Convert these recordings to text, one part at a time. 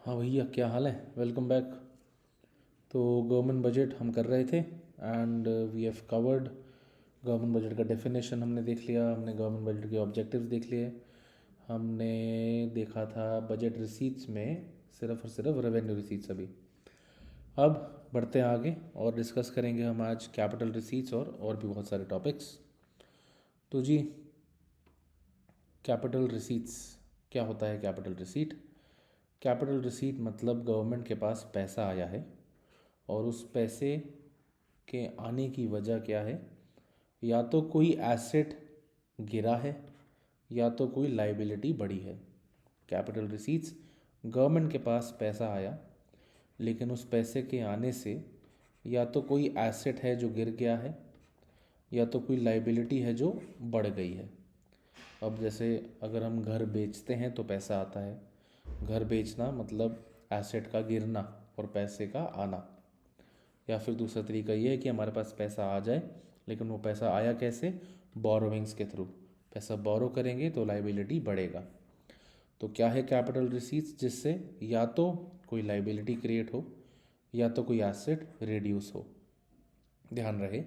हाँ भैया, क्या हाल है? Welcome back. तो गवर्नमेंट बजट हम कर रहे थे and we have covered. Government budget का डेफिनेशन हमने देख लिया, हमने गवर्नमेंट बजट के ऑब्जेक्टिव्स देख लिए, हमने देखा था बजट रिसीट्स में सिर्फ और सिर्फ रेवेन्यू रिसीट्स। अभी अब बढ़ते हैं आगे और डिस्कस करेंगे हम आज कैपिटल रिसीट्स और भी बहुत सारे टॉपिक्स। तो जी, कैपिटल रिसीट्स क्या होता है? कैपिटल रिसीट, कैपिटल रिसीट मतलब गवर्नमेंट के पास पैसा आया है और उस पैसे के आने की वजह क्या है? या तो कोई एसेट गिरा है या तो कोई लाइबिलिटी बढ़ी है। कैपिटल रिसीट्स, गवर्नमेंट के पास पैसा आया लेकिन उस पैसे के आने से या तो कोई एसेट है जो गिर गया है या तो कोई लाइबिलिटी है जो बढ़ गई है। अब जैसे अगर हम घर बेचते हैं तो पैसा आता है। घर बेचना मतलब एसेट का गिरना और पैसे का आना। या फिर दूसरा तरीका ये है कि हमारे पास पैसा आ जाए, लेकिन वो पैसा आया कैसे? बोरोविंग्स के थ्रू। पैसा बोरो करेंगे तो लाइबिलिटी बढ़ेगा। तो क्या है कैपिटल रिसीट्स? जिससे या तो कोई लाइबिलिटी क्रिएट हो या तो कोई एसेट रिड्यूस हो। ध्यान रहे,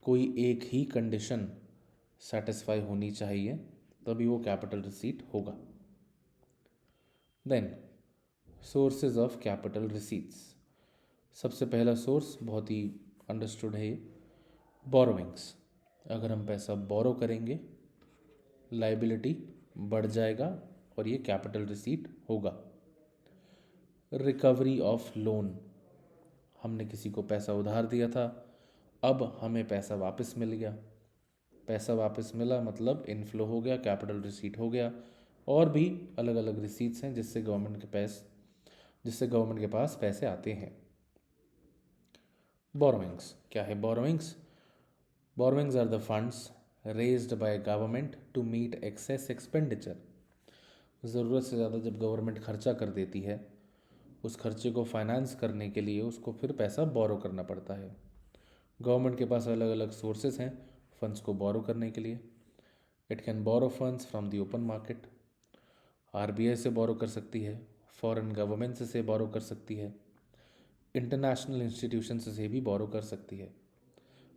कोई एक ही कंडीशन सेटिस्फाई होनी चाहिए, तभी वो कैपिटल रिसीट होगा। Then sources of capital receipts. सबसे पहला सोर्स बहुत ही अंडरस्टूड है, बोरोविंग्स। अगर हम पैसा बोरो करेंगे, लाइबिलिटी बढ़ जाएगा और ये कैपिटल रिसीट होगा। रिकवरी ऑफ लोन, हमने किसी को पैसा उधार दिया था, अब हमें पैसा वापस मिल गया। पैसा वापस मिला मतलब इनफ्लो हो गया, कैपिटल रिसीट हो गया। और भी अलग अलग रिसीट्स हैं जिससे गवर्नमेंट के पास पैसे आते हैं। बोरोविंग्स क्या है? Borrowings, borrowings are the funds raised by government to meet excess expenditure. ज़रूरत से ज़्यादा जब गवर्नमेंट खर्चा कर देती है, उस खर्चे को फाइनेंस करने के लिए उसको फिर पैसा बोरो करना पड़ता है। गवर्नमेंट के पास अलग अलग सोर्सेज हैं फंड्स को बोरो करने के लिए। It can borrow funds from the open market, RBI से बोरो कर सकती है, फॉरेन गवर्नमेंट से बोरो कर सकती है, इंटरनेशनल इंस्टीट्यूशन से भी बोरो कर सकती है।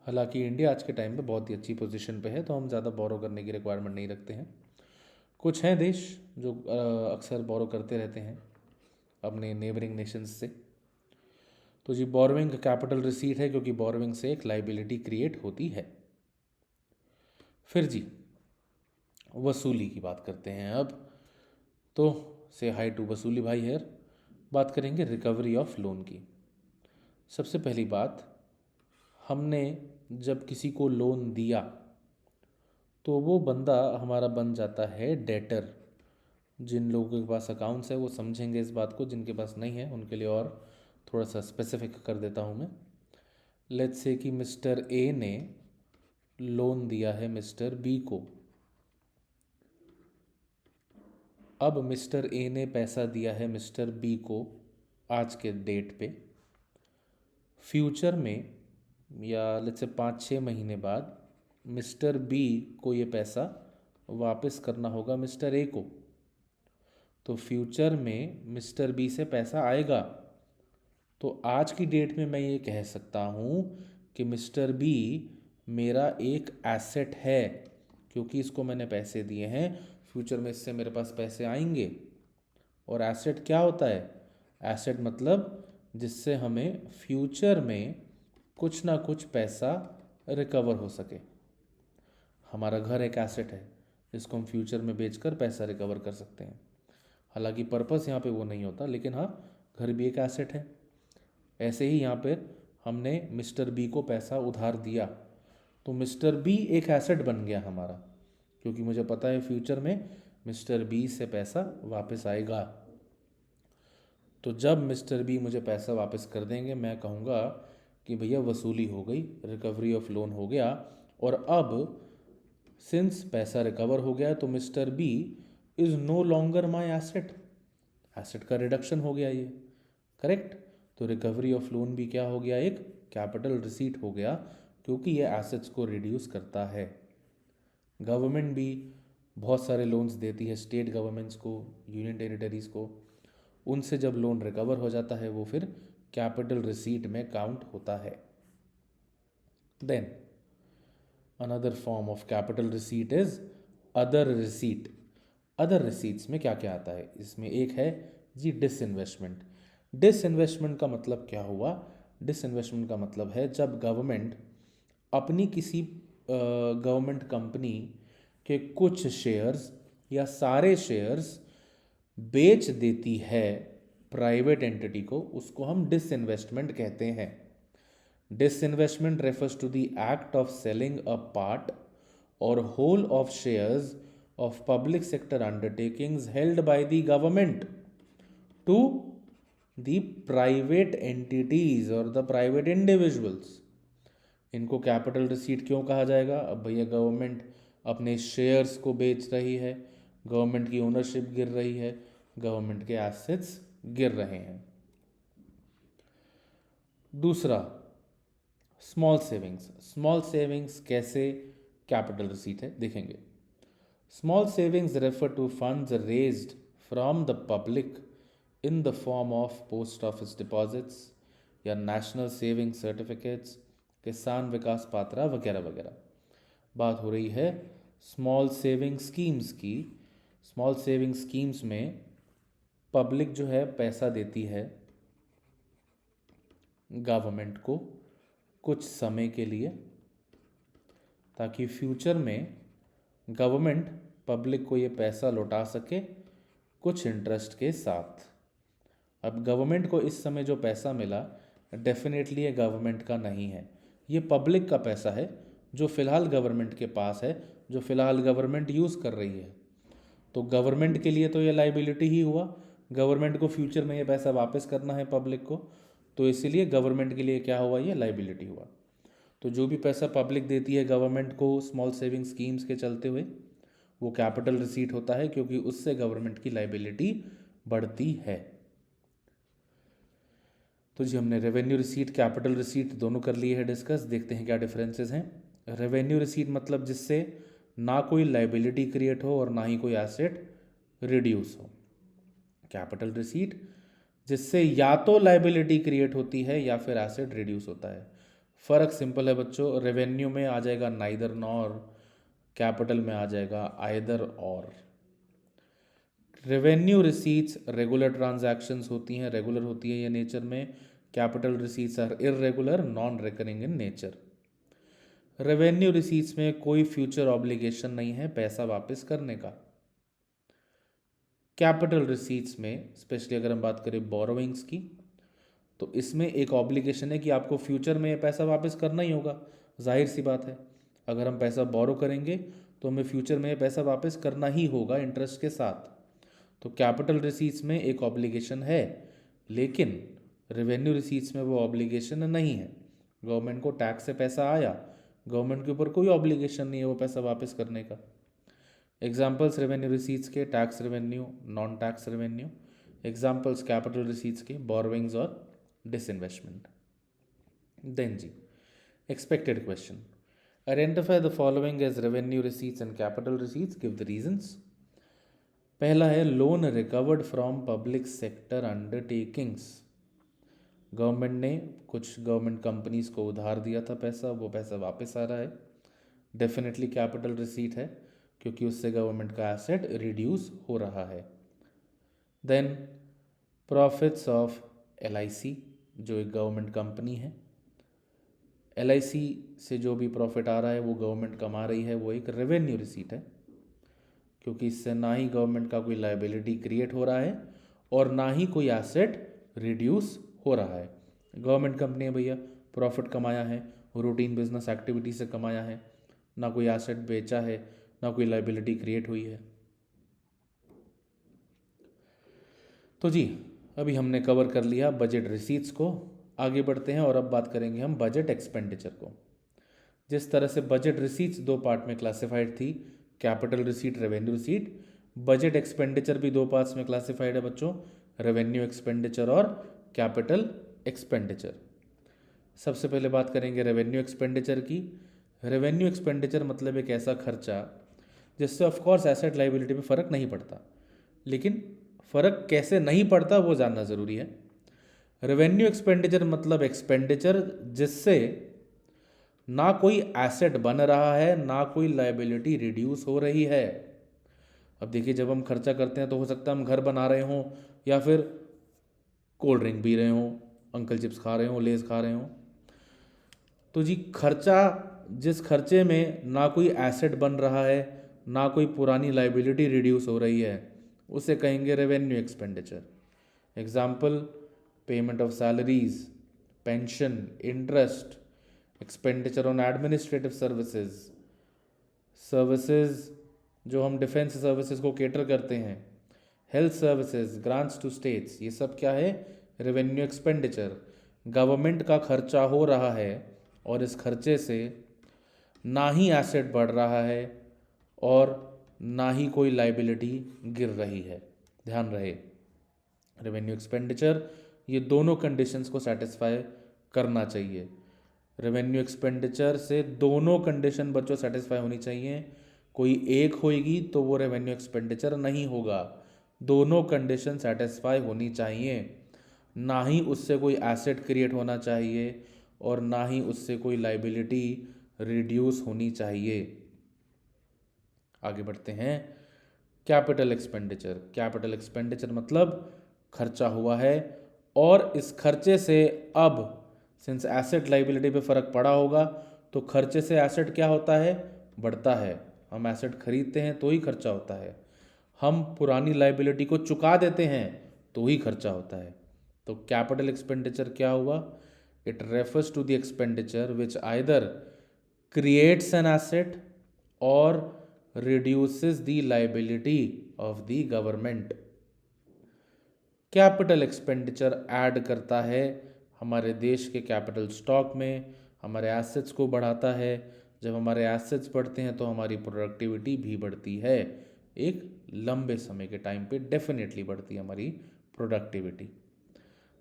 हालांकि इंडिया आज के टाइम पे बहुत ही अच्छी पोजीशन पे है, तो हम ज़्यादा बोरो करने की रिक्वायरमेंट नहीं रखते हैं। कुछ हैं देश जो अक्सर बोरो करते रहते हैं अपने नेबरिंग नेशंस से। तो जी, बोरोइंग कैपिटल रिसीट है क्योंकि बोरोइंग से एक लाइबिलिटी क्रिएट होती है। फिर जी, वसूली की बात करते हैं अब। तो से हाई टू वसूली भाई हेयर। बात करेंगे रिकवरी ऑफ लोन की। सबसे पहली बात, हमने जब किसी को लोन दिया तो वो बंदा हमारा बन जाता है डेटर। जिन लोगों के पास अकाउंट्स है वो समझेंगे इस बात को, जिनके पास नहीं है उनके लिए और थोड़ा सा स्पेसिफिक कर देता हूँ मैं। लेट्स से कि मिस्टर ए ने लोन दिया है मिस्टर बी को। अब मिस्टर ए ने पैसा दिया है मिस्टर बी को आज के डेट पे। फ्यूचर में या लेट्स से 5-6 महीने बाद मिस्टर बी को ये पैसा वापस करना होगा मिस्टर ए को। तो फ्यूचर में मिस्टर बी से पैसा आएगा। तो आज की डेट में मैं ये कह सकता हूँ कि मिस्टर बी मेरा एक एसेट है, क्योंकि इसको मैंने पैसे दिए हैं। फ्यूचर में इससे मेरे पास पैसे आएंगे। और एसेट क्या होता है? एसेट मतलब जिससे हमें फ्यूचर में कुछ ना कुछ पैसा रिकवर हो सके। हमारा घर एक एसेट है जिसको हम फ्यूचर में बेचकर पैसा रिकवर कर सकते हैं। हालांकि पर्पस यहाँ पे वो नहीं होता, लेकिन हाँ, घर भी एक एसेट है। ऐसे ही यहाँ पे हमने मिस्टर बी को पैसा उधार दिया तो मिस्टर बी एक एसेट बन गया हमारा, क्योंकि मुझे पता है फ्यूचर में मिस्टर बी से पैसा वापस आएगा। तो जब मिस्टर बी मुझे पैसा वापस कर देंगे, मैं कहूँगा कि भैया वसूली हो गई, रिकवरी ऑफ लोन हो गया। और अब सिंस पैसा रिकवर हो गया तो mister b is no longer my asset. Asset का रिडक्शन हो गया ये, करेक्ट। तो रिकवरी ऑफ लोन भी क्या हो गया? एक कैपिटल रिसीट हो गया, क्योंकि ये एसेट्स को रिड्यूस करता है। गवर्नमेंट भी बहुत सारे लोन्स देती है, स्टेट गवर्नमेंट्स को, यूनियन टेरिटरीज़ को। उनसे जब लोन रिकवर हो जाता है वो फिर कैपिटल रिसीट में काउंट होता है। Then another form of capital receipt is other receipt. Other receipts में क्या क्या आता है, इसमें एक है जी डिसइन्वेस्टमेंट। डिसइन्वेस्टमेंट का मतलब क्या हुआ? डिसइन्वेस्टमेंट का मतलब है जब गवर्नमेंट अपनी किसी गवर्नमेंट कंपनी के कुछ शेयर्स या सारे शेयर्स बेच देती है प्राइवेट एंटिटी को, उसको हम डिसइन्वेस्टमेंट कहते हैं। Disinvestment refers to the act of selling a part or whole of shares of public sector undertakings held by the government to the private entities or the private individuals। इनको capital receipt क्यों कहा जाएगा? अब भैया government अपने shares को बेच रही है, गवर्नमेंट की ओनरशिप गिर रही है, गवर्नमेंट के एसेट्स गिर रहे हैं। दूसरा स्मॉल सेविंग्स। स्मॉल सेविंग्स कैसे कैपिटल रिसीट है देखेंगे। Small savings refer to funds raised from the public in the form of post office deposits या national saving certificates, Kisan Vikas Patra वगैरह वगैरह। बात हो रही है स्मॉल सेविंग स्कीम्स की। स्मॉल सेविंग स्कीम्स में पब्लिक जो है पैसा देती है गवर्नमेंट को कुछ समय के लिए, ताकि फ्यूचर में गवर्नमेंट पब्लिक को ये पैसा लौटा सके कुछ इंटरेस्ट के साथ। अब गवर्नमेंट को इस समय जो पैसा मिला डेफिनेटली ये गवर्नमेंट का नहीं है, ये पब्लिक का पैसा है जो फ़िलहाल गवर्नमेंट के पास है, जो फ़िलहाल गवर्नमेंट यूज़ कर रही है। तो गवर्नमेंट के लिए तो ये लाइबिलिटी ही हुआ, गवर्नमेंट को फ्यूचर में ये पैसा वापस करना है पब्लिक को, तो इसीलिए गवर्नमेंट के लिए क्या हुआ, ये लाइबिलिटी हुआ। तो जो भी पैसा पब्लिक देती है गवर्नमेंट को स्मॉल सेविंग स्कीम्स के चलते हुए वो कैपिटल रिसीट होता है, क्योंकि उससे गवर्नमेंट की लाइबिलिटी बढ़ती है। तो जी हमने रेवेन्यू रिसीट कैपिटल रिसीट दोनों कर लिए हैं डिस्कस। देखते हैं क्या डिफरेंसेस हैं। रेवेन्यू रिसीट मतलब जिससे ना कोई लाइबिलिटी क्रिएट हो और ना ही कोई एसेट रिड्यूस हो। कैपिटल रिसीट जिससे या तो लाइबिलिटी क्रिएट होती है या फिर एसेट रिड्यूस होता है। फ़र्क सिंपल है बच्चों, रेवेन्यू में आ जाएगा नाइदर नॉर, कैपिटल में आ जाएगा आइदर और। रेवेन्यू रिसीट्स रेगुलर ट्रांजैक्शंस होती हैं, रेगुलर होती है ये नेचर में। Capital receipts are irregular non recurring in nature. Revenue receipts में कोई फ्यूचर ऑब्लिगेशन नहीं है पैसा वापस करने का। कैपिटल रिसीट्स में स्पेशली अगर हम बात करें बोरोइंग्स की, तो इसमें एक ऑब्लिगेशन है कि आपको फ्यूचर में ये पैसा वापस करना ही होगा। जाहिर सी बात है, अगर हम पैसा बोरो करेंगे तो हमें फ्यूचर में ये पैसा वापस करना ही होगा इंटरेस्ट के साथ। तो कैपिटल रिसीट्स में एक ऑब्लिगेशन है, लेकिन रेवेन्यू रिसीट्स में वो ऑब्लिगेशन नहीं है। गवर्नमेंट को टैक्स से पैसा आया, गवर्नमेंट के ऊपर कोई ऑब्लिगेशन नहीं है वो पैसा वापस करने का। एग्जाम्पल्स रेवेन्यू रिसीट्स के tax revenue, non tax revenue. Examples capital receipts के बोरोइंग्स और disinvestment. Then ji expected question, identify the following as revenue receipts and capital receipts, give the reasons। पहला है loan recovered from public sector undertakings. Government ने कुछ government companies को उधार दिया था पैसा, वो पैसा वापस आ रहा है, डेफिनेटली कैपिटल रिसीट है क्योंकि उससे गवर्नमेंट का एसेट रिड्यूस हो रहा है। देन प्रॉफिट्स ऑफ LIC जो एक गवर्नमेंट कंपनी है, LIC से जो भी प्रॉफिट आ रहा है वो गवर्नमेंट कमा रही है, वो एक रेवेन्यू रिसीट है क्योंकि इससे ना ही गवर्नमेंट का कोई लाइबिलिटी क्रिएट हो रहा है और ना ही कोई एसेट रिड्यूस हो रहा है। गवर्नमेंट कंपनी है भैया, प्रॉफिट कमाया है, रूटीन बिजनेस एक्टिविटी से कमाया है, ना कोई एसेट बेचा है, ना कोई लाइबिलिटी क्रिएट हुई है। तो जी अभी हमने कवर कर लिया बजट रिसीट्स को, आगे बढ़ते हैं और अब बात करेंगे हम बजट एक्सपेंडिचर को। जिस तरह से बजट रिसीट्स दो पार्ट में क्लासिफाइड थी, capital receipt, revenue receipt, budget expenditure भी दो पार्ट्स में क्लासिफाइड है बच्चों, रेवेन्यू एक्सपेंडिचर और कैपिटल एक्सपेंडिचर। सबसे पहले बात करेंगे रेवेन्यू एक्सपेंडिचर की। रेवेन्यू एक्सपेंडिचर मतलब एक ऐसा खर्चा जिससे ऑफकोर्स एसेट लाइबिलिटी में फ़र्क नहीं पड़ता, लेकिन फ़र्क कैसे नहीं पड़ता वो जानना ज़रूरी है। रेवेन्यू एक्सपेंडिचर मतलब एक्सपेंडिचर जिससे ना कोई एसेट बन रहा है, ना कोई लायबिलिटी रिड्यूस हो रही है। अब देखिए, जब हम खर्चा करते हैं तो हो सकता है हम घर बना रहे हों, या फिर कोल्ड ड्रिंक पी रहे हों, अंकल चिप्स खा रहे हों, लेज़ खा रहे हों। तो जी खर्चा, जिस खर्चे में ना कोई एसेट बन रहा है, ना कोई पुरानी लायबिलिटी रिड्यूस हो रही है, उसे कहेंगे revenue expenditure. Example, payment of salaries, pension, interest, expenditure on administrative services, services जो हम डिफेंस सर्विसेज को केटर करते हैं, health services, grants to states, ये सब क्या है? Revenue expenditure. गवर्नमेंट का खर्चा हो रहा है और इस खर्चे से ना ही एसेट बढ़ रहा है और ना ही कोई लाइबिलिटी गिर रही है। ध्यान रहे, रेवेन्यू एक्सपेंडिचर ये दोनों कंडीशंस को सेटिस्फाई करना चाहिए। रेवेन्यू एक्सपेंडिचर से दोनों कंडीशन बच्चों सेटिस्फाई होनी चाहिए। कोई एक होगी तो वो रेवेन्यू एक्सपेंडिचर नहीं होगा। दोनों कंडीशन सेटिस्फाई होनी चाहिए। ना ही उससे कोई एसेट क्रिएट होना चाहिए और ना ही उससे कोई लाइबिलिटी रिड्यूस होनी चाहिए। आगे बढ़ते हैं। Capital expenditure. कैपिटल एक्सपेंडिचर मतलब खर्चा हुआ है और इस खर्चे से अब सिंस एसेट लाइबिलिटी पे फ़र्क पड़ा होगा तो खर्चे से एसेट क्या होता है? बढ़ता है। हम एसेट खरीदते हैं तो ही खर्चा होता है, हम पुरानी लाइबिलिटी को चुका देते हैं तो ही खर्चा होता है। तो कैपिटल एक्सपेंडिचर क्या हुआ? It refers to the expenditure which either creates an asset और reduces the liability of the government। Capital expenditure add करता है हमारे देश के कैपिटल स्टॉक में, हमारे एसेट्स को बढ़ाता है। जब हमारे एसेट्स बढ़ते हैं तो हमारी प्रोडक्टिविटी भी बढ़ती है। एक लंबे समय के टाइम पे डेफिनेटली बढ़ती है हमारी प्रोडक्टिविटी।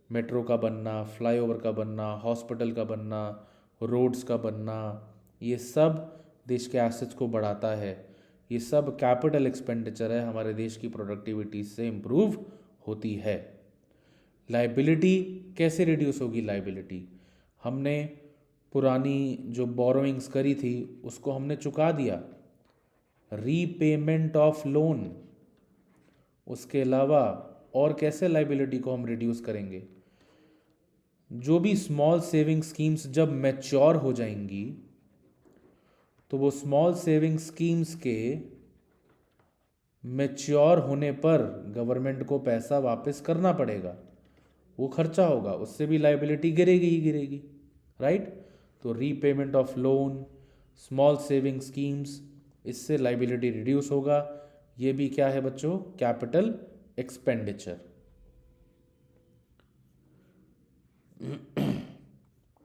मेट्रो का बनना, फ्लाईओवर का बनना, हॉस्पिटल का बनना, रोड्स का बनना, ये सब देश के एसेट्स को बढ़ाता है। ये सब कैपिटल एक्सपेंडिचर है, हमारे देश की प्रोडक्टिविटी से इम्प्रूव होती है। लाइबिलिटी कैसे रिड्यूस होगी? लाइबिलिटी हमने पुरानी जो बोरोइंग्स करी थी उसको हमने चुका दिया, रीपेमेंट ऑफ लोन। उसके अलावा और कैसे लाइबिलिटी को हम रिड्यूस करेंगे? जो भी स्मॉल सेविंग स्कीम्स जब मैच्योर हो जाएंगी तो वो स्मॉल सेविंग स्कीम्स के मैच्योर होने पर गवर्नमेंट को पैसा वापस करना पड़ेगा, वो खर्चा होगा, उससे भी लाइबिलिटी गिरेगी ही गिरेगी, राइट? तो repayment of loan, small saving schemes, इससे लाइबिलिटी रिड्यूस होगा। ये भी क्या है बच्चों? Capital expenditure.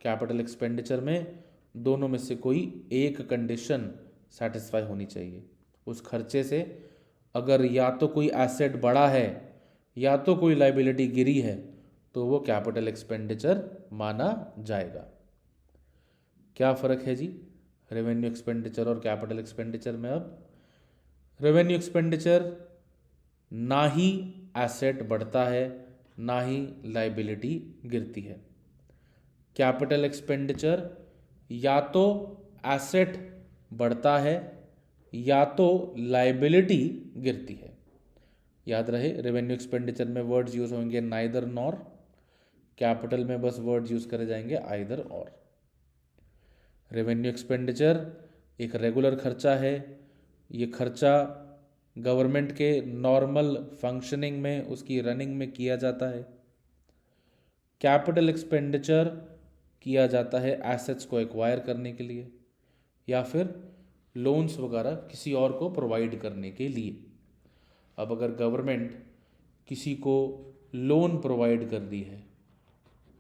कैपिटल एक्सपेंडिचर में दोनों में से कोई एक कंडीशन सेटिस्फाई होनी चाहिए। उस खर्चे से अगर या तो कोई एसेट बढ़ा है या तो कोई लाइबिलिटी गिरी है तो वो कैपिटल एक्सपेंडिचर माना जाएगा। क्या फ़र्क है जी रेवेन्यू एक्सपेंडिचर और कैपिटल एक्सपेंडिचर में? अब रेवेन्यू एक्सपेंडिचर ना ही एसेट बढ़ता है ना ही लाइबिलिटी गिरती है। कैपिटल एक्सपेंडिचर या तो एसेट बढ़ता है या तो लाइबिलिटी गिरती है। याद रहे, रेवेन्यू एक्सपेंडिचर में वर्ड्स यूज होंगे नाइदर नॉर, कैपिटल में बस वर्ड्स यूज करे जाएंगे आइदर और। रेवेन्यू एक्सपेंडिचर एक रेगुलर खर्चा है, ये खर्चा गवर्नमेंट के नॉर्मल फंक्शनिंग में, उसकी रनिंग में किया जाता है। कैपिटल एक्सपेंडिचर किया जाता है एसेट्स को एक्वायर करने के लिए या फिर लोन्स वगैरह किसी और को प्रोवाइड करने के लिए। अब अगर गवर्नमेंट किसी को लोन प्रोवाइड कर दी है,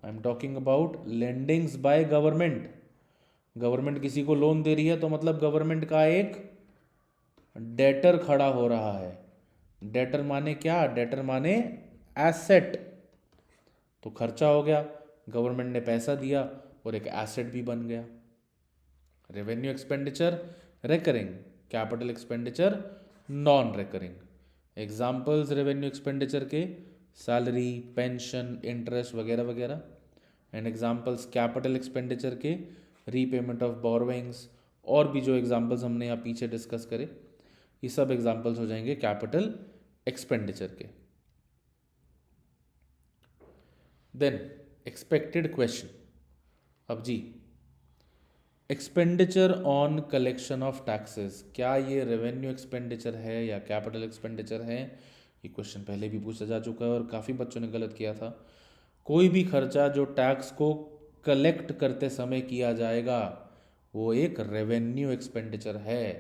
I am talking about lendings by government, government किसी को लोन दे रही है तो मतलब गवर्नमेंट का एक डेटर खड़ा हो रहा है। डेटर माने क्या? डेटर माने एसेट। तो खर्चा हो गया, गवर्नमेंट ने पैसा दिया और एक एसेट भी बन गया। Revenue expenditure recurring, capital expenditure non recurring. Examples revenue expenditure के सैलरी, पेंशन, इंटरेस्ट वगैरह वगैरह। एंड एग्जाम्पल्स कैपिटल एक्सपेंडिचर के रीपेमेंट ऑफ बोरोइंग्स, और भी जो एग्जाम्पल्स हमने यहाँ पीछे डिस्कस करे, ये सब एग्जाम्पल्स हो जाएंगे कैपिटल एक्सपेंडिचर के। Then expected question. अब जी, expenditure on collection of taxes, क्या ये रेवेन्यू एक्सपेंडिचर है या कैपिटल एक्सपेंडिचर है? ये क्वेश्चन पहले भी पूछा जा चुका है और काफ़ी बच्चों ने गलत किया था। कोई भी खर्चा जो टैक्स को कलेक्ट करते समय किया जाएगा वो एक रेवेन्यू एक्सपेंडिचर है।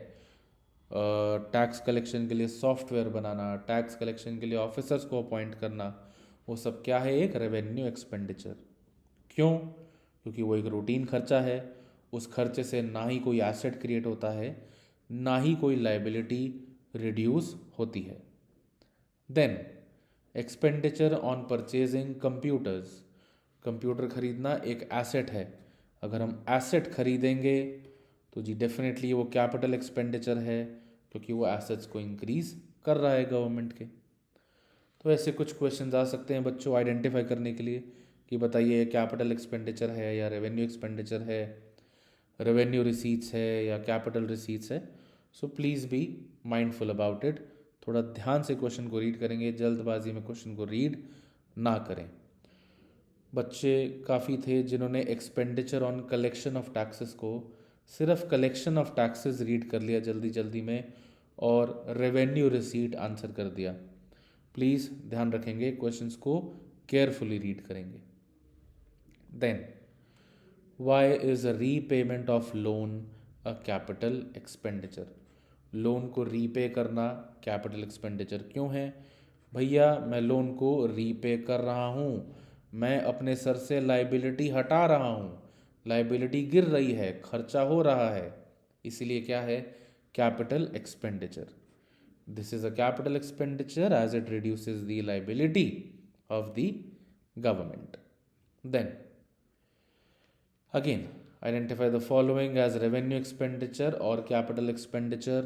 टैक्स कलेक्शन के लिए सॉफ्टवेयर बनाना, टैक्स कलेक्शन के लिए ऑफिसर्स को अपॉइंट करना, वो सब क्या है? एक रेवेन्यू एक्सपेंडिचर। क्यों? क्योंकि वो एक रूटीन खर्चा है। उस खर्चे से ना ही कोई एसेट क्रिएट होता है, ना ही कोई लाइबिलिटी रिड्यूस होती है। Then expenditure on purchasing computers, computer खरीदना एक एसेट है। अगर हम एसेट खरीदेंगे तो जी डेफिनेटली वो कैपिटल एक्सपेंडिचर है, क्योंकि वो एसेट्स को इंक्रीज कर रहा है गवर्नमेंट के। तो ऐसे कुछ क्वेश्चन आ सकते हैं बच्चों आइडेंटिफाई करने के लिए कि बताइए कैपिटल एक्सपेंडिचर है या रेवेन्यू एक्सपेंडिचर है, रेवेन्यू रिसीट्स है या कैपिटल रिसीट्स है। So please be mindful about it. थोड़ा ध्यान से क्वेश्चन को रीड करेंगे, जल्दबाजी में क्वेश्चन को रीड ना करें। बच्चे काफ़ी थे जिन्होंने expenditure on collection of taxes को सिर्फ कलेक्शन ऑफ टैक्सेस रीड कर लिया जल्दी जल्दी में और रेवेन्यू रिसीट आंसर कर दिया। प्लीज़ ध्यान रखेंगे, क्वेश्चंस को केयरफुली रीड करेंगे। Then why is repayment of loan a capital expenditure? Loan को रीपे करना कैपिटल एक्सपेंडिचर क्यों है? भैया मैं लोन को रीपे कर रहा हूँ, मैं अपने सर से लाइबिलिटी हटा रहा हूँ, लाइबिलिटी गिर रही है, खर्चा हो रहा है, इसीलिए क्या है? Capital expenditure. This is a capital expenditure as it reduces the liability of the government. Then again identify the following as revenue expenditure or capital expenditure.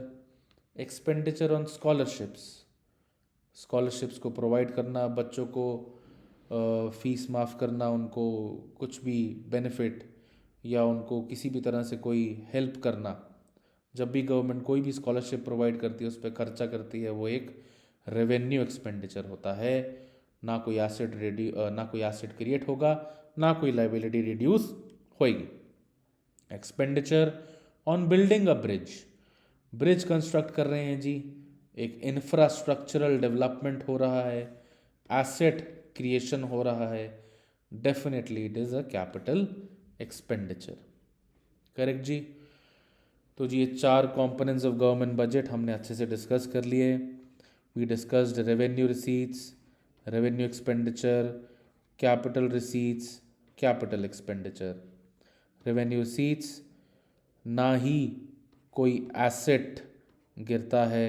Expenditure on scholarships, scholarships को प्रोवाइड करना, बच्चों को fees माफ़ करना, उनको कुछ भी benefit या उनको किसी भी तरह से कोई हेल्प करना। जब भी गवर्नमेंट कोई भी स्कॉलरशिप प्रोवाइड करती है, उस पर खर्चा करती है, वो एक रेवेन्यू एक्सपेंडिचर होता है। ना कोई एसेट क्रिएट होगा, ना कोई लाइबिलिटी रिड्यूस होएगी। Expenditure on building a bridge, bridge construct कर रहे हैं जी, एक इंफ्रास्ट्रक्चरल डेवलपमेंट हो रहा है, एसेट क्रिएशन हो रहा है, definitely it is a capital expenditure. Correct जी। तो जी ये 4 कंपोनेंट्स ऑफ गवर्नमेंट बजट हमने अच्छे से डिस्कस कर लिए। We discussed revenue receipts, revenue expenditure, capital receipts, capital expenditure. Revenue receipts, ना ही कोई एसेट गिरता है,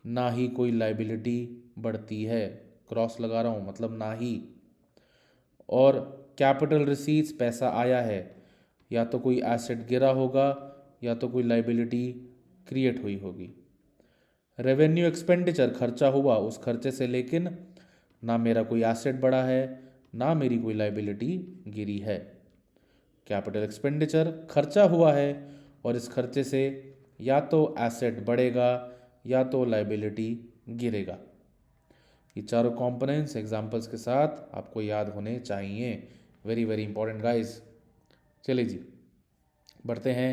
ना ही कोई लाइबिलिटी बढ़ती है, क्रॉस लगा रहा हूँ मतलब ना ही। और कैपिटल रिसीट्स, पैसा आया है, या तो कोई एसेट गिरा होगा या तो कोई लाइबिलिटी क्रिएट हुई होगी। रेवेन्यू एक्सपेंडिचर, खर्चा हुआ, उस खर्चे से लेकिन ना मेरा कोई एसेट बढ़ा है, ना मेरी कोई लाइबिलिटी गिरी है। कैपिटल एक्सपेंडिचर, खर्चा हुआ है और इस खर्चे से या तो एसेट बढ़ेगा या तो लाइबिलिटी गिरेगा। ये चारों कंपोनेंट्स एग्जांपल्स के साथ आपको याद होने चाहिए। Very very important guys. चलिए जी बढ़ते हैं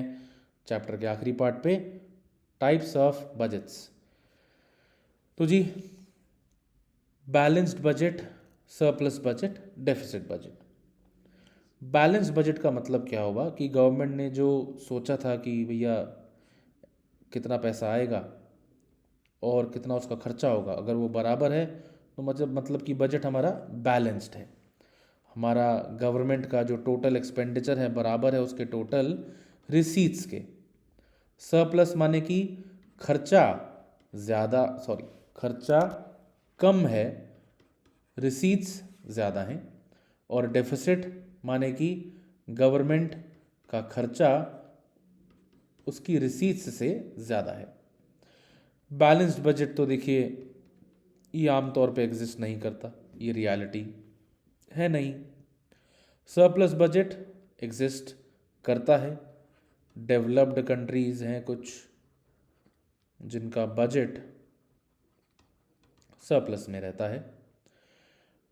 चैप्टर के आखिरी पार्ट पे, टाइप्स ऑफ बजट्स। तो जी balanced budget, surplus budget, deficit budget. Balance budget का मतलब क्या होगा कि गवर्नमेंट ने जो सोचा था कि भैया कितना पैसा आएगा और कितना उसका खर्चा होगा, अगर वो बराबर है तो मतलब कि बजट हमारा बैलेंस्ड है। हमारा गवर्नमेंट का जो टोटल एक्सपेंडिचर है बराबर है उसके टोटल रिसीट्स के। सरप्लस माने कि खर्चा कम है, रिसीट्स ज़्यादा हैं। और डेफिसिट माने कि गवर्नमेंट का खर्चा उसकी रिसीट्स से ज़्यादा है। बैलेंस्ड बजट तो देखिए ये आमतौर पे एग्जिस्ट नहीं करता, ये रियलिटी है नहीं। सरप्लस बजट एग्जिस्ट करता है। डेवलप्ड कंट्रीज़ हैं कुछ जिनका बजट सरप्लस में रहता है।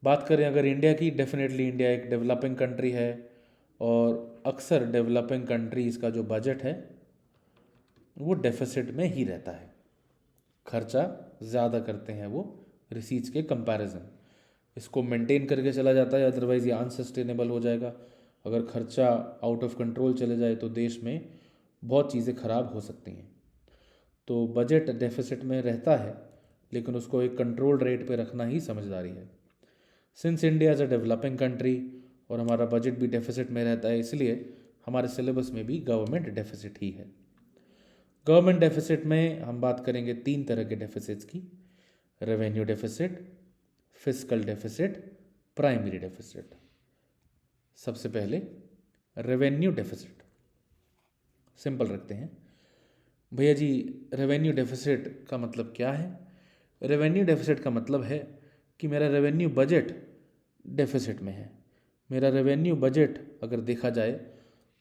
बात करें अगर इंडिया की, डेफिनेटली इंडिया एक डेवलपिंग कंट्री है और अक्सर डेवलपिंग कंट्रीज़ का जो बजट है वो डेफिसिट में ही रहता है। खर्चा ज़्यादा करते हैं वो रिसीट्स के कंपैरिजन। इसको मेंटेन करके चला जाता है, अदरवाइज़ ये अनसस्टेनेबल हो जाएगा। अगर खर्चा आउट ऑफ कंट्रोल चले जाए तो देश में बहुत चीज़ें ख़राब हो सकती हैं। तो बजट डेफिसिट में रहता है, लेकिन उसको एक कंट्रोल रेट पे रखना ही समझदारी है। Since India as a developing country और हमारा बजट भी डेफिसिट में रहता है, इसलिए हमारे सिलेबस में भी गवर्नमेंट डेफिसिट ही है। गवर्नमेंट डेफिसिट में हम बात करेंगे 3 तरह के डेफिसिट्स की: revenue deficit, fiscal deficit, primary deficit. सबसे पहले रेवेन्यू डेफिसिट सिंपल रखते हैं। भैया जी, रेवेन्यू डेफिसिट का मतलब क्या है? रेवेन्यू डेफिसिट का मतलब है कि मेरा रेवेन्यू बजट डेफिसिट में है। मेरा रेवेन्यू बजट अगर देखा जाए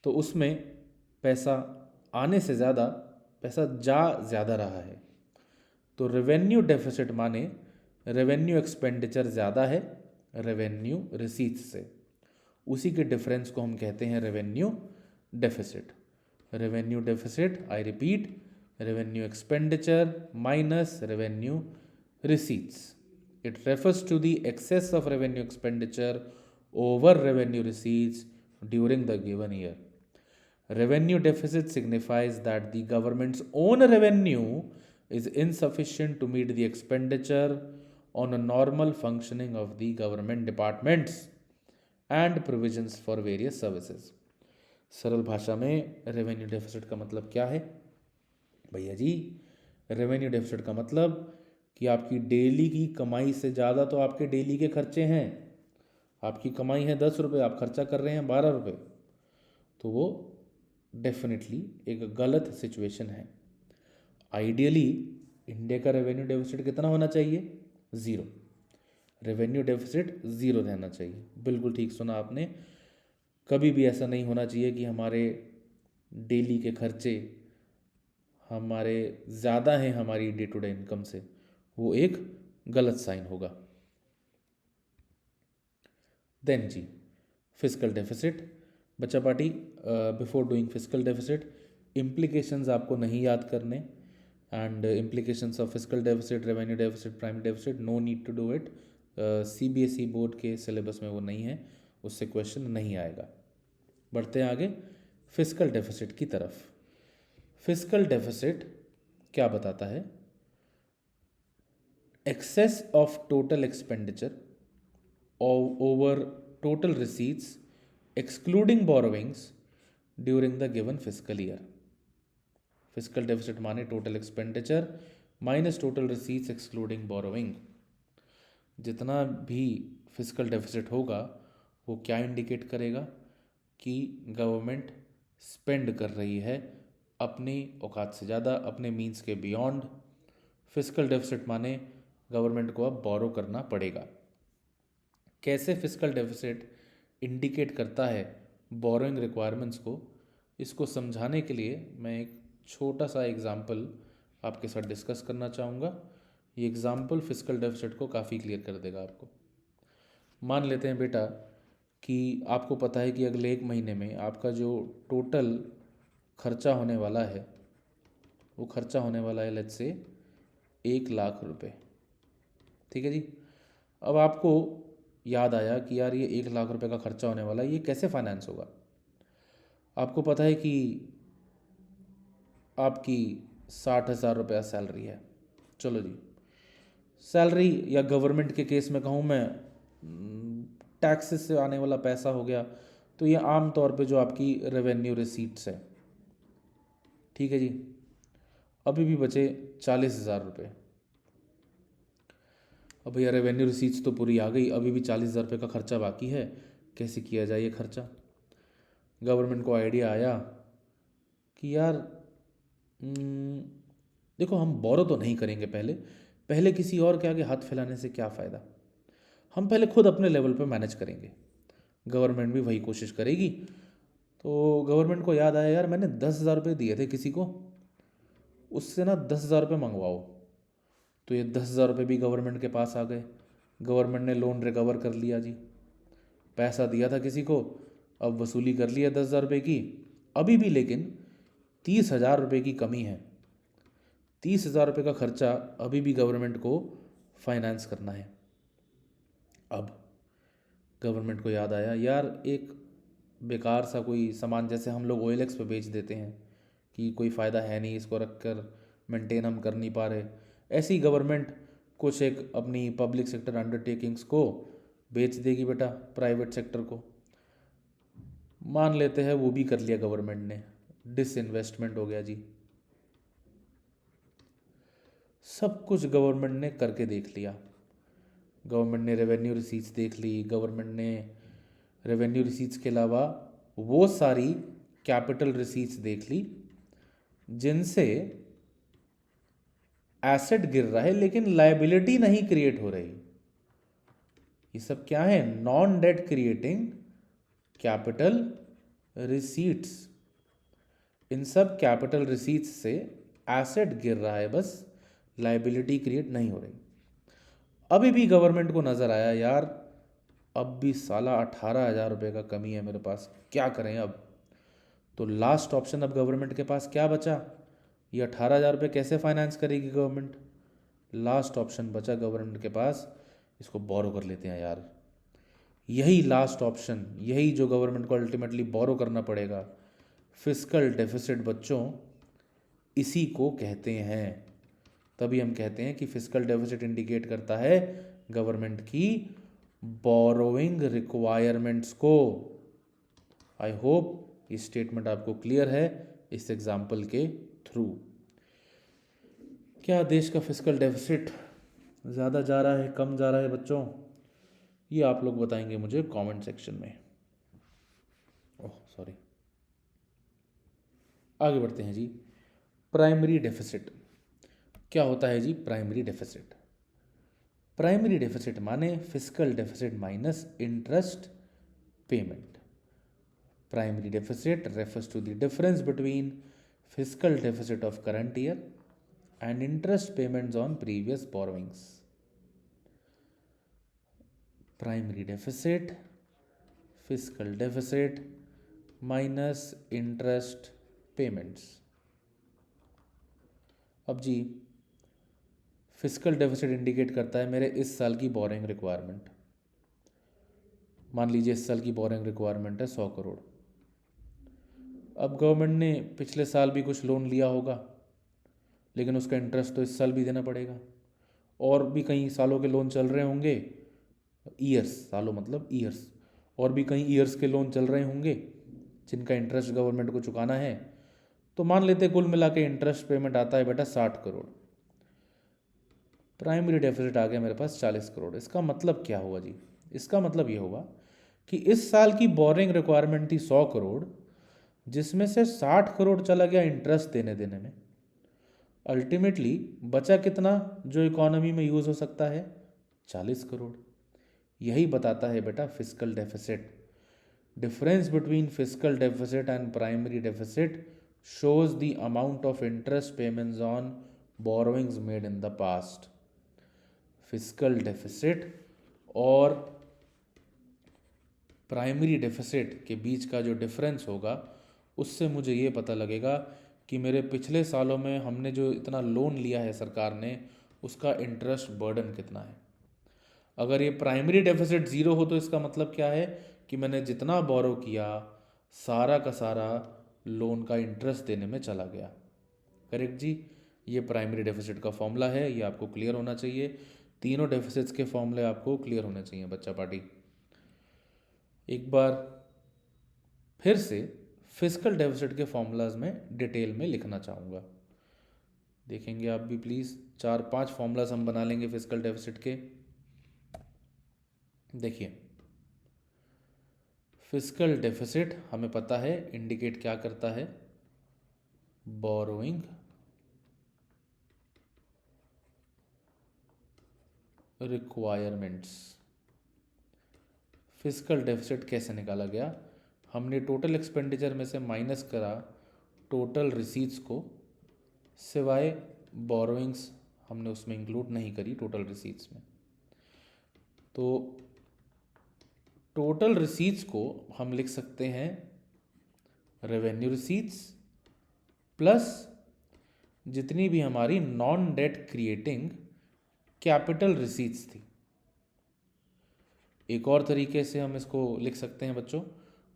तो उसमें पैसा आने से ज़्यादा पैसा ज़्यादा रहा है। तो रेवेन्यू डेफिसिट माने रेवेन्यू एक्सपेंडिचर ज़्यादा है रेवेन्यू रिसीट्स से, उसी के डिफरेंस को हम कहते हैं revenue deficit. Revenue deficit, I repeat, revenue expenditure minus revenue receipts. It refers to the excess of revenue expenditure over revenue receipts during the given year. Revenue deficit signifies that the government's own revenue is insufficient to meet the expenditure on a normal functioning of the government departments and provisions for various services. सरल भाषा में revenue deficit का मतलब क्या है? भैया जी, revenue deficit का मतलब कि आपकी डेली की कमाई से ज़्यादा तो आपके डेली के खर्चे हैं। आपकी कमाई है 10 रुपये, आप खर्चा कर रहे हैं 12 रुपये, तो वो डेफिनेटली एक गलत सिचुएशन है। आइडियली इंडिया का रेवेन्यू डेफिसिट कितना होना चाहिए? 0। रेवेन्यू डेफिसिट 0 रहना चाहिए। बिल्कुल ठीक सुना आपने। कभी भी ऐसा नहीं होना चाहिए कि हमारे डेली के खर्चे हमारे ज़्यादा हैं हमारी डे टू डे इनकम से, वो एक गलत साइन होगा। देन जी, फिस्कल डेफिसिट। बच्चा party, before doing fiscal deficit implications आपको नहीं याद करने, and implications of fiscal deficit, revenue deficit, primary deficit, no need to do it. CBSE board के सिलेबस में वो नहीं है, उससे क्वेश्चन नहीं आएगा। बढ़ते हैं आगे फिस्कल डेफिसिट की तरफ। फिस्कल डेफिसिट क्या बताता है? excess of total expenditure over total receipts excluding borrowings during the given fiscal year. Fiscal deficit माने total expenditure minus total receipts excluding borrowing। जितना भी fiscal deficit होगा वो क्या इंडिकेट करेगा? कि गवर्नमेंट स्पेंड कर रही है अपनी औकात से ज़्यादा, अपने मीन्स के बियॉन्ड। फिस्कल डेफिसिट माने गवर्नमेंट को अब बोरो करना पड़ेगा। कैसे फिस्कल डेफिसिट इंडिकेट करता है बोरोइंग रिक्वायरमेंट्स को, इसको समझाने के लिए मैं एक छोटा सा एग्जाम्पल आपके साथ डिस्कस करना चाहूँगा। ये एग्जाम्पल फिस्कल डेफिसिट को काफ़ी क्लियर कर देगा आपको। मान लेते हैं बेटा कि आपको पता है कि अगले 1 महीने में आपका जो टोटल खर्चा होने वाला है वो खर्चा होने वाला है लेट्स से 1 लाख रुपए। ठीक है जी। अब आपको याद आया कि यार ये 1 लाख रुपए का खर्चा होने वाला है, ये कैसे फाइनेंस होगा? आपको पता है कि आपकी 60,000 रुपया सैलरी है। चलो जी, सैलरी या गवर्नमेंट के केस में कहूँ मैं टैक्सेस से आने वाला पैसा हो गया, तो ये आम तौर पे जो आपकी रेवेन्यू रिसीट्स है। ठीक है जी। अभी भी बचे 40,000 रुपये। अब भैया रेवेन्यू रिसीट्स तो पूरी आ गई, अभी भी 40,000 रुपये का खर्चा बाकी है, कैसे किया जाए ये खर्चा? गवर्नमेंट को आइडिया आया कि यार देखो हम बोरो तो नहीं करेंगे पहले, पहले किसी और के आगे हाथ फैलाने से क्या फ़ायदा। हम पहले खुद अपने लेवल पे मैनेज करेंगे, गवर्नमेंट भी वही कोशिश करेगी। तो गवर्नमेंट को याद आया, यार मैंने 10,000 रुपये दिए थे किसी को, उससे ना 10,000 रुपये मंगवाओ। तो ये 10,000 रुपये भी गवर्नमेंट के पास आ गए, गवर्नमेंट ने लोन रिकवर कर लिया जी। पैसा दिया था किसी को, अब वसूली कर लिया 10,000 रुपये की। अभी भी लेकिन 30,000 रुपये की कमी है। 30,000 रुपये का खर्चा अभी भी गवर्नमेंट को फाइनेंस करना है। अब गवर्नमेंट को याद आया, यार एक बेकार सा कोई सामान जैसे हम लोग OLX पे बेच देते हैं कि कोई फ़ायदा है नहीं, इसको रख कर मेंटेन हम कर नहीं पा रहे, ऐसी गवर्नमेंट कुछ एक अपनी पब्लिक सेक्टर अंडरटेकिंग्स को बेच देगी बेटा प्राइवेट सेक्टर को। मान लेते हैं वो भी कर लिया गवर्नमेंट ने, डिसइन्वेस्टमेंट हो गया जी। सब कुछ गवर्नमेंट ने करके देख लिया। गवर्नमेंट ने रेवेन्यू रिसीट्स देख ली, गवर्नमेंट ने रेवेन्यू रिसीट्स के अलावा वो सारी कैपिटल रिसीट्स देख ली जिनसे एसेट गिर रहा है लेकिन लायबिलिटी नहीं क्रिएट हो रही। ये सब क्या है, non debt creating capital receipts. इन सब कैपिटल रिसीट्स से एसेट गिर रहा है, बस लायबिलिटी क्रिएट नहीं हो रही। अभी भी गवर्नमेंट को नज़र आया, यार अब भी साला 18,000 रुपये का कमी है मेरे पास, क्या करें अब। तो लास्ट ऑप्शन अब गवर्नमेंट के पास क्या बचा, ये 18,000 रुपये कैसे फाइनेंस करेगी गवर्नमेंट। लास्ट ऑप्शन बचा गवर्नमेंट के पास, इसको बोरो कर लेते हैं यार। यही लास्ट ऑप्शन, यही जो गवर्नमेंट को अल्टीमेटली बोरो करना पड़ेगा। फिस्कल डेफिसिट बच्चों इसी को कहते हैं। तभी हम कहते हैं कि फिस्कल डेफिसिट इंडिकेट करता है गवर्नमेंट की बोरोइंग रिक्वायरमेंट्स को। आई होप ये स्टेटमेंट आपको क्लियर है इस एग्जाम्पल के थ्रू। क्या देश का फिस्कल डेफिसिट ज़्यादा जा रहा है, कम जा रहा है बच्चों, ये आप लोग बताएंगे मुझे कमेंट सेक्शन में। ओह सॉरी, आगे बढ़ते हैं जी। प्राइमरी डेफिसिट क्या होता है जी। प्राइमरी डेफिसिट, प्राइमरी डेफिसिट माने fiscal deficit minus interest payment. Primary deficit refers to the difference between fiscal deficit of current year and interest payments on previous borrowings. Primary deficit, fiscal deficit minus interest payments. अब जी fiscal deficit indicate करता है मेरे इस साल की boring requirement. मान लीजिए इस साल की बोरिंग रिक्वायरमेंट है 100 करोड़। अब गवर्नमेंट ने पिछले साल भी कुछ लोन लिया होगा, लेकिन उसका इंटरेस्ट तो इस साल भी देना पड़ेगा। और भी कई सालों के लोन चल रहे होंगे, ईयर्स, सालों मतलब ईयर्स, और भी कई ईयर्स के लोन चल रहे होंगे जिनका इंटरेस्ट गवर्नमेंट को चुकाना है। तो मान लेते कुल मिला के इंटरेस्ट पेमेंट आता है बेटा 60 करोड़। प्राइमरी डेफिसिट आ गया मेरे पास 40 करोड़। इसका मतलब क्या हुआ जी, इसका मतलब ये होगा कि इस साल की बोरिंग रिक्वायरमेंट थी 100 करोड़, जिसमें से 60 करोड़ चला गया इंटरेस्ट देने देने में। अल्टीमेटली बचा कितना जो इकोनॉमी में यूज़ हो सकता है, 40 करोड़। यही बताता है बेटा fiscal deficit. Difference between fiscal deficit and primary deficit shows the amount of interest payments on borrowings made in the past. Fiscal deficit और प्राइमरी डेफिसिट के बीच का जो डिफरेंस होगा, उससे मुझे ये पता लगेगा कि मेरे पिछले सालों में हमने जो इतना लोन लिया है सरकार ने, उसका इंटरेस्ट बर्डन कितना है। अगर ये प्राइमरी डेफिसिट ज़ीरो हो तो इसका मतलब क्या है कि मैंने जितना बोरो किया सारा का सारा लोन का इंटरेस्ट देने में चला गया। करेक्ट जी, ये प्राइमरी डेफिसिट का फॉर्मूला है, ये आपको क्लियर होना चाहिए। तीनों डेफिसिट्स के फॉर्मूले आपको क्लियर होने चाहिए बच्चा पार्टी। एक बार फिर से फिस्कल डेफिसिट के फॉर्मूलाज में डिटेल में लिखना चाहूँगा, देखेंगे आप भी प्लीज़। 4-5 फॉर्मूलाज हम बना लेंगे फिस्कल डेफिसिट के। देखिए, फिस्कल डेफिसिट हमें पता है इंडिकेट क्या करता है, बोरोइंग रिक्वायरमेंट्स। फिजिकल डेफिसिट कैसे निकाला गया? हमने टोटल एक्सपेंडिचर में से माइनस करा टोटल रिसीट्स को, सिवाय बोरोइंग्स हमने उसमें इंक्लूड नहीं करी टोटल रिसीट्स में। तो टोटल रिसीट्स को हम लिख सकते हैं रेवेन्यू रिसीट्स प्लस जितनी भी हमारी non debt creating capital receipts थी। एक और तरीके से हम इसको लिख सकते हैं बच्चों,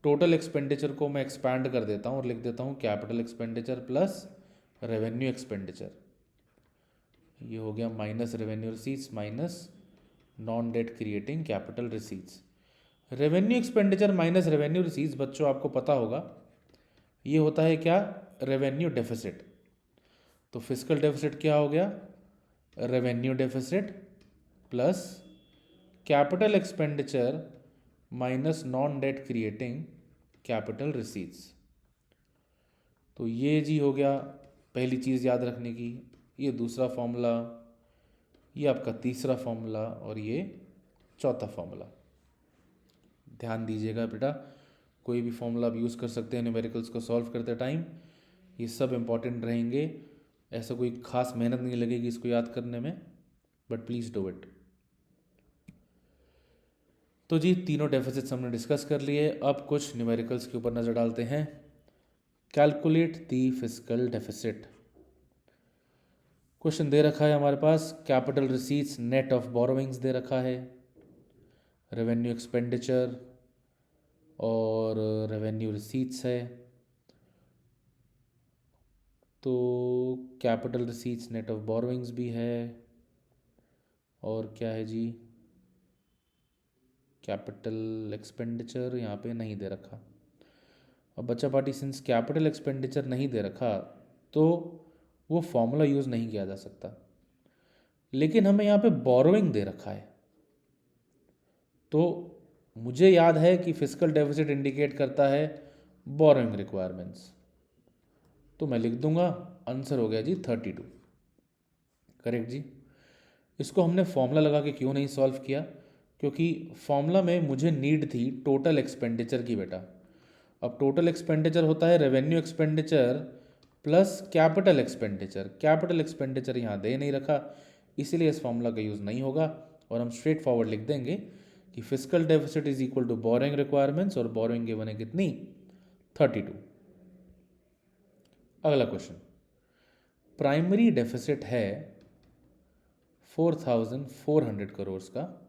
टोटल एक्सपेंडिचर को मैं एक्सपैंड कर देता हूँ और लिख देता हूँ capital expenditure plus revenue expenditure. ये हो गया minus revenue receipts minus non debt creating capital receipts. Revenue expenditure minus revenue receipts बच्चों आपको पता होगा ये होता है क्या? Revenue deficit. तो फिजिकल डेफिसिट क्या हो गया? Revenue deficit plus capital expenditure minus non debt creating capital receipts. तो ये जी हो गया पहली चीज़ याद रखने की। ये दूसरा फॉर्मूला, ये आपका तीसरा फॉर्मूला और ये चौथा फॉर्मूला। ध्यान दीजिएगा बेटा, कोई भी फॉर्मूला आप यूज़ कर सकते हैं न्यूमेरिकल्स को सॉल्व करते टाइम, ये सब इंपॉर्टेंट रहेंगे। ऐसा कोई खास मेहनत नहीं लगेगी इसको याद करने में, बट प्लीज़ डू इट। तो जी तीनों डेफिसिट्स हमने डिस्कस कर लिए। अब कुछ न्यूमेरिकल्स के ऊपर नज़र डालते हैं। Calculate the physical deficit. Question दे रखा है हमारे पास, capital receipts net of borrowings दे रखा है, रेवेन्यू एक्सपेंडिचर और रेवेन्यू रिसीट्स है। तो capital receipts net of borrowings भी है और क्या है जी, कैपिटल एक्सपेंडिचर यहाँ पे नहीं दे रखा। अब बच्चा पार्टी सिंस कैपिटल एक्सपेंडिचर नहीं दे रखा तो वो फॉर्मूला यूज़ नहीं किया जा सकता, लेकिन हमें यहाँ पे बोरोइंग दे रखा है। तो मुझे याद है कि फिजिकल डेफिसिट इंडिकेट करता है बोरोइंग रिक्वायरमेंट्स, तो मैं लिख दूंगा आंसर हो गया जी 32। करेक्ट जी। इसको हमने फॉर्मूला लगा के क्यों नहीं सॉल्व किया? क्योंकि फॉर्मूला में मुझे नीड थी टोटल एक्सपेंडिचर की बेटा। अब टोटल एक्सपेंडिचर होता है revenue expenditure plus capital expenditure. Capital expenditure यहाँ दे नहीं रखा, इसीलिए इस फॉर्मूला का यूज़ नहीं होगा और हम स्ट्रेट फॉरवर्ड लिख देंगे कि physical deficit is equal to borrowing requirements और बोरोइंग गिवन है कितनी? 32। अगला क्वेश्चन, प्राइमरी डेफिसिट है 4,400 करोड़ का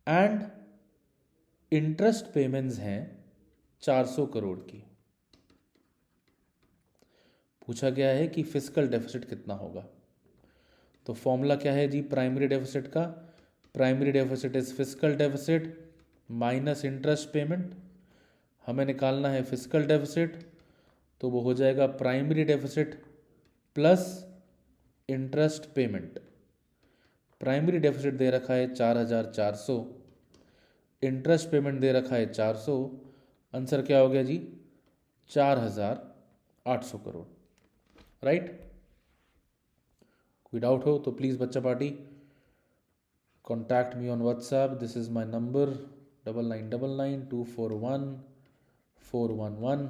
एंड इंटरेस्ट पेमेंट्स हैं 400 करोड़ की। पूछा गया है कि फिजिकल डेफिसिट कितना होगा। तो फॉर्मूला क्या है जी प्राइमरी डेफिसिट का? Primary deficit is physical deficit minus interest payment. हमें निकालना है फिजिकल डेफिसिट, तो वो हो जाएगा primary deficit plus interest payment. Primary deficit दे रखा है 4,400, इंटरेस्ट पेमेंट दे रखा है 400। आंसर क्या हो गया जी? 4,800 करोड़। राइट? कोई डाउट हो तो प्लीज़ बच्चा party contact me on WhatsApp. This is my number 9999241411।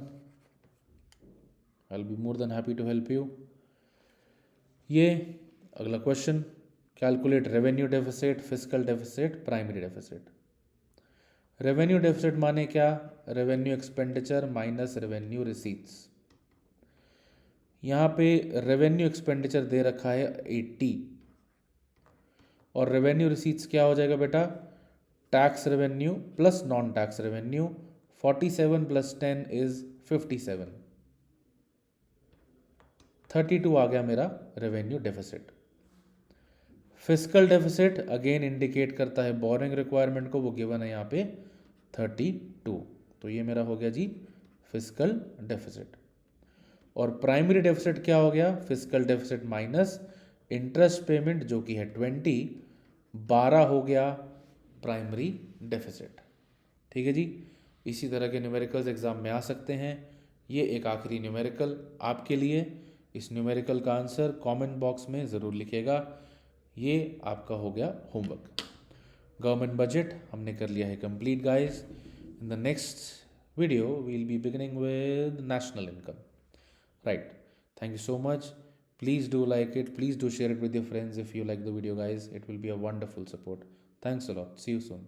I will be more than happy to help you. ये अगला question, calculate revenue deficit, physical deficit, primary deficit. Revenue deficit माने क्या? Revenue expenditure minus revenue receipts. यहाँ पे revenue expenditure दे रखा है 80 और revenue receipts क्या हो जाएगा बेटा? Tax revenue plus non tax revenue. 47 plus 10 is 57। 32 आ गया मेरा revenue deficit. Physical deficit again indicate करता है बोरिंग रिक्वायरमेंट को, वो गिवन है यहाँ पे 32। तो ये मेरा हो गया जी फिजिकल डेफिसिट। और प्राइमरी डेफिसिट क्या हो गया? Physical deficit minus interest payment जो कि है 20, 12 हो गया प्राइमरी डेफिसिट। ठीक है जी। इसी तरह के न्यूमेरिकल्स एग्जाम में आ सकते हैं। ये एक आखिरी न्यूमेरिकल आपके लिए। इस न्यूमेरिकल का आंसर कमेंट बॉक्स में ज़रूर लिखिएगा। ये आपका हो गया होमवर्क। गवर्नमेंट बजट हमने कर लिया है complete guys. In the next video we'll be beginning with national income, right? Thank you so much. Please do like it, please do share it with your friends if you like the video guys. It will be a wonderful support. Thanks a lot, see you soon.